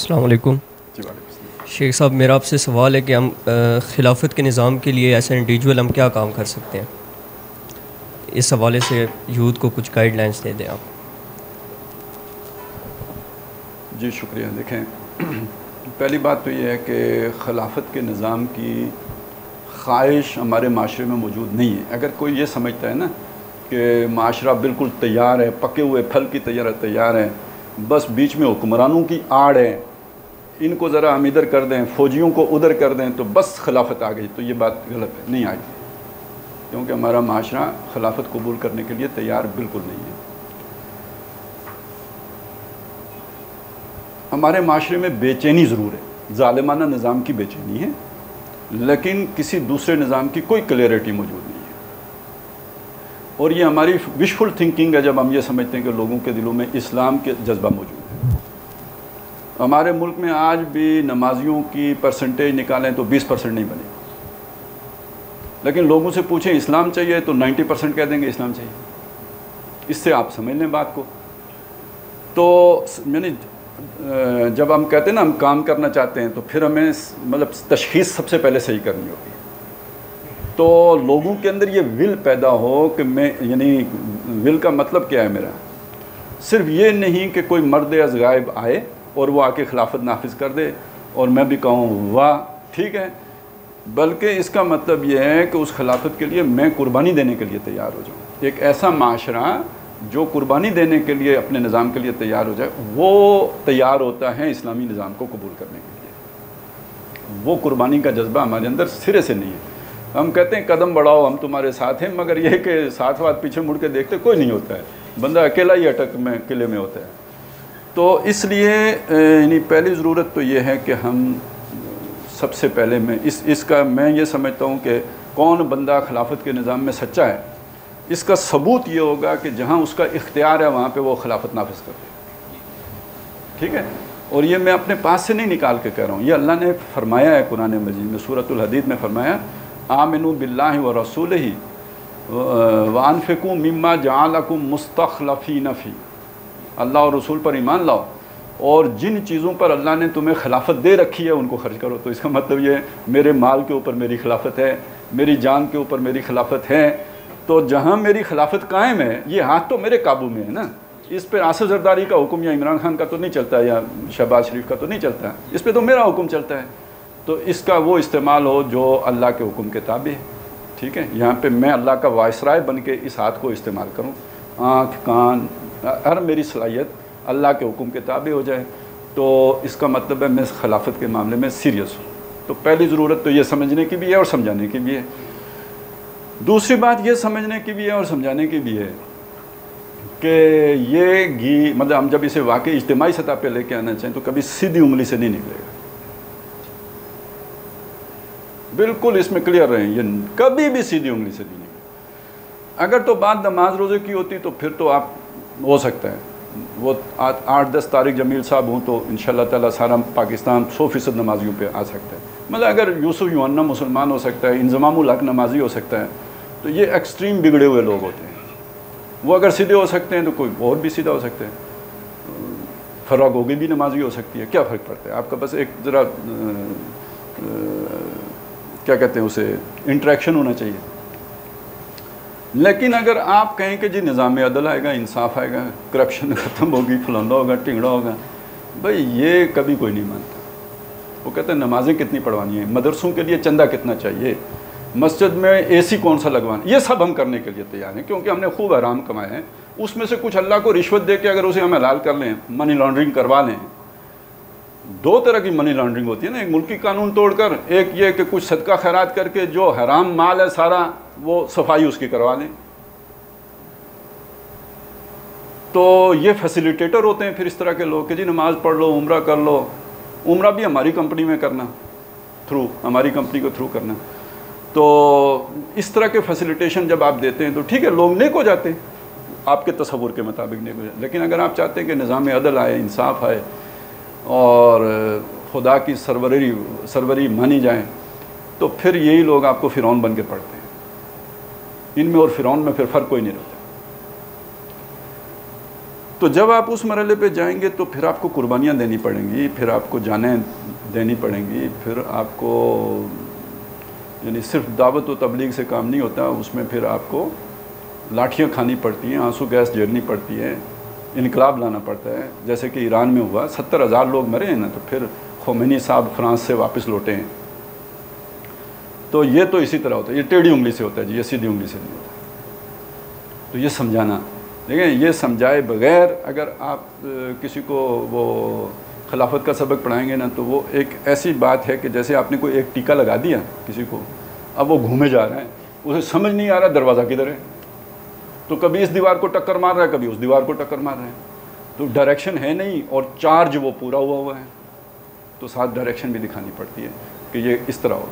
अस्सलाम वालेकुम। शेख साहब, मेरा आपसे सवाल है कि हम खिलाफत के निज़ाम के लिए एज इंडिविजुअल हम क्या काम कर सकते हैं। इस हवाले से यूथ को कुछ गाइडलाइंस दे दें आप। जी शुक्रिया। देखें, पहली बात तो ये है कि खिलाफत के निज़ाम की ख्वाहिश हमारे माशरे में मौजूद नहीं है। अगर कोई ये समझता है ना कि माशरा बिल्कुल तैयार है, पके हुए फल की तरह तैयार है, बस बीच में हुक्मरानों की आड़ है, इनको ज़रा हम इधर कर दें, फ़ौजियों को उधर कर दें तो बस खिलाफत आ गई, तो ये बात गलत है, नहीं आएगी। क्योंकि हमारा माशरा खिलाफत कबूल करने के लिए तैयार बिल्कुल नहीं है। हमारे माशरे में बेचैनी ज़रूर है, ज़ालिमाना निज़ाम की बेचैनी है, लेकिन किसी दूसरे निज़ाम की कोई क्लियरिटी मौजूद नहीं है। और ये हमारी विशफुल थिंकिंग है जब हम ये समझते हैं कि लोगों के दिलों में इस्लाम के जज्बा मौजूद है। हमारे मुल्क में आज भी नमाजियों की परसेंटेज निकालें तो 20% नहीं बनी, लेकिन लोगों से पूछें इस्लाम चाहिए तो 90% कह देंगे इस्लाम चाहिए। इससे आप समझ लें बात को। तो यानी जब हम कहते हैं ना हम काम करना चाहते हैं तो फिर हमें मतलब तशख़ीस सबसे पहले सही करनी होगी। तो लोगों के अंदर ये विल पैदा हो कि मैं, यानी विल का मतलब क्या है मेरा, सिर्फ ये नहीं कि कोई मर्द अज़गायब आए और वो आके खिलाफत नाफिज कर दे और मैं भी कहूँ वाह ठीक है, बल्कि इसका मतलब ये है कि उस खिलाफत के लिए मैं कुर्बानी देने के लिए तैयार हो जाऊँ। एक ऐसा माशरा जो कुर्बानी देने के लिए अपने निज़ाम के लिए तैयार हो जाए, वो तैयार होता है इस्लामी निज़ाम को कबूल करने के लिए। वो कुर्बानी का जज्बा हमारे अंदर सिरे से नहीं है। हम कहते हैं कदम बढ़ाओ हम तुम्हारे साथ हैं, मगर यह कि साथ वाथ पीछे मुड़ के देखते कोई नहीं होता है, बंदा अकेला ही अटक में किले में होता है। तो इसलिए यानी पहली ज़रूरत तो ये है कि हम सबसे पहले इसका मैं ये समझता हूँ कि कौन बंदा खिलाफत के निज़ाम में सच्चा है, इसका सबूत ये होगा कि जहाँ उसका इख्तियार है वहाँ पे वो खिलाफत नाफिज कर दे। ठीक है, और ये मैं अपने पास से नहीं निकाल के कह रहा हूँ, ये अल्लाह ने फरमाया है कुरान मजीद में, सूरतुल हदीद में फरमाया आमिनू बिल्लाहि व रसूलिही व अनफिकू मिम्मा जअलकुम मुस्तखलफीन फी। अल्लाह और रसूल पर ईमान लाओ और जिन चीज़ों पर अल्लाह ने तुम्हें खिलाफत दे रखी है उनको खर्च करो। तो इसका मतलब ये मेरे माल के ऊपर मेरी खिलाफत है, मेरी जान के ऊपर मेरी खिलाफत है। तो जहाँ मेरी खिलाफत कायम है, ये हाथ तो मेरे काबू में है ना, इस पर आसिफ जरदारी का हुक्म या इमरान खान का तो नहीं चलता है, या शहबाज शरीफ का तो नहीं चलता है, इस पर तो मेरा हुक्म चलता है। तो इसका वो इस्तेमाल हो जो अल्लाह के हुक्म के ताबे है। ठीक है, यहाँ पे मैं अल्लाह का वायसराय बन के इस हाथ को इस्तेमाल करूँ, आँख कान हर मेरी सलाहियत अल्लाह के हुक्म के ताबे हो जाए, तो इसका मतलब है मैं खिलाफत के मामले में सीरियस हूँ। तो पहली ज़रूरत तो ये समझने की भी है और समझाने की भी है। दूसरी बात ये समझने की भी है और समझाने की भी है कि ये घी मतलब हम जब इसे वाकई इज्तिमाई सतह पे लेके आना चाहें तो कभी सीधी उंगली से नहीं निकलेगा। बिल्कुल इसमें क्लियर रहें, ये कभी भी सीधी उंगली से नहीं निकलेगा। अगर तो बात नमाज रोज़े की होती तो फिर तो आप हो सकता है वो 8-10 तारिक जमील साहब हों तो इंशाअल्लाह ताला सारा पाकिस्तान 100% नमाजियों पे आ सकता है। मतलब अगर यूसुफ यूहन्ना मुसलमान हो सकता है, इंज़मामुल हक नमाजी हो सकता है, तो ये एक्सट्रीम बिगड़े हुए लोग होते हैं। वो अगर सीधे हो सकते हैं तो कोई और भी सीधा हो सकता है। फर्रा गोगी भी नमाजी हो सकती है, क्या फ़र्क पड़ता है। आपका बस एक ज़रा क्या कहते हैं उसे इंटरेक्शन होना चाहिए। लेकिन अगर आप कहें कि जी निज़ाम अदल आएगा, इंसाफ आएगा, करप्शन ख़त्म होगी, फलाना होगा, टिंगड़ा होगा, भाई ये कभी कोई नहीं मानता। वो कहते हैं नमाज़ें कितनी पढ़वानी है, मदरसों के लिए चंदा कितना चाहिए, मस्जिद में एसी कौन सा लगवाना, ये सब हम करने के लिए तैयार हैं, क्योंकि हमने खूब हराम कमाए हैं। उसमें से कुछ अल्लाह को रिश्वत दे के अगर उसे हम हलाल कर लें, मनी लॉन्ड्रिंग करवा लें। दो तरह की मनी लॉन्ड्रिंग होती है ना, एक मुल्की कानून तोड़कर, एक ये कि कुछ सदका खैरात करके जो हराम माल है सारा वो सफाई उसकी करवा लें। तो ये फैसिलिटेटर होते हैं फिर इस तरह के लोग कि जी नमाज पढ़ लो, उम्रा कर लो। उम्रा भी हमारी कंपनी में करना, थ्रू हमारी कंपनी को थ्रू करना। तो इस तरह के फैसिलिटेशन जब आप देते हैं तो ठीक है, लोग नेक हो जाते हैं आपके तसव्वुर के मुताबिक नेक हो जाते हैं। लेकिन अगर आप चाहते हैं कि निज़ाम अदल आए, इंसाफ आए और खुदा की सरवरी मानी जाए, तो फिर यही लोग आपको फ़िरौन बन के पढ़ते हैं। इनमें और फ़िरौन में फिर फ़र्क कोई नहीं रहता। तो जब आप उस मरहले पे जाएंगे तो फिर आपको कुर्बानियाँ देनी पड़ेंगी, फिर आपको जानें देनी पड़ेंगी, फिर आपको यानी सिर्फ दावत व तबलीग से काम नहीं होता, उसमें फिर आपको लाठियाँ खानी पड़ती हैं, आंसू गैस झेलनी पड़ती है, इनकलाब लाना पड़ता है। जैसे कि ईरान में हुआ, 70,000 लोग मरे हैं ना, तो फिर खोमेनी साहब फ्रांस से वापस लौटे हैं। तो ये तो इसी तरह होता है, ये टेढ़ी उंगली से होता है जी, ये सीधी उंगली से नहीं होता। तो ये समझाना, देखें, ये समझाए बगैर अगर आप किसी को वो खिलाफत का सबक पढ़ाएंगे ना, तो वो एक ऐसी बात है कि जैसे आपने कोई एक टीका लगा दिया किसी को, अब वो घूमे जा रहा है, उसे समझ नहीं आ रहा दरवाज़ा किधर है, तो कभी इस दीवार को टक्कर मार रहा है, कभी उस दीवार को टक्कर मार रहा है, तो डायरेक्शन है नहीं और चार्ज वो पूरा हुआ है, तो साथ डायरेक्शन भी दिखानी पड़ती है कि ये इस तरह हो।